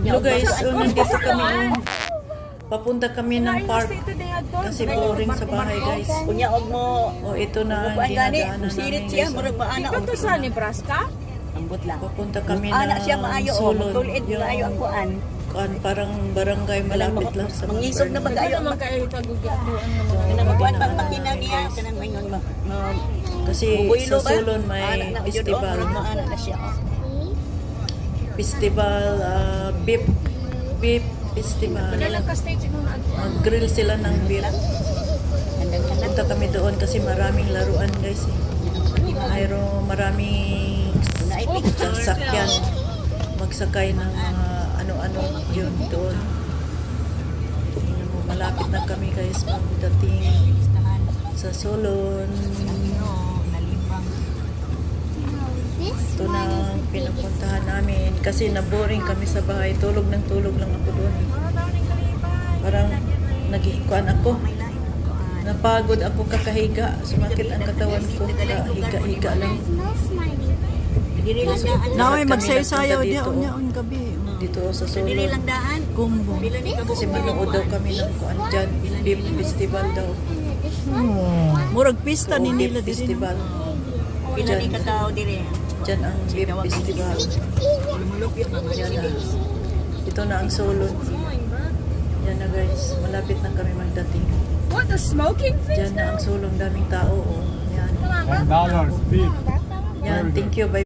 Hello guys, so nandito kami. Papunta kami ng park kasi boring sa bahay guys. Kunya og mo. O ito na ang dinadaanan namin siya, guys. murag maana og Ito sa Nebraska? ambot lang. Papunta kami Ana siya ng maayo og Solon. tulid maayo ang kuan. Parang barangay malapit lang sa mangisog na Bernal. bagayo Ano magkaayo tagugatuan ng mga kanang magkuan pang makina niya kanang mayon Kasi sa Solon may festival. Maana na siya. Festival, beef festival. Kailan ka stage nung Mag-grill sila ng beef. Punta kami doon kasi maraming laruan guys. Mayroong maraming sasakyan. Magsakay ng ano-ano yun doon. Malapit na kami guys pagdating sa Solon. Ito na ang pinupuntahan namin kasi na-boring kami sa bahay. Tulog lang ako doon. Parang nag-iikuan ako. Napagod ako kakahiga. Sumakit ang katawan ko. Kahiga-higa lang. Na may magsayo-sayo dia unya on gabi. Dito sa Solon. Dili lang daan. Gumbo. Kasi manood daw kami ng kuan dyan. Beef festival daw. Murag pista So, ni beef nila diri. festival. Pila ni katao diri. Dyan ang beef festival. Yan na. Ito na ang Solon. Yan na guys. Malapit na kami magdating. What, the smoking fish? Dyan na ang Solon. Daming tao. Oh. Yan. $1 beef. Yan. Thank you. Bye.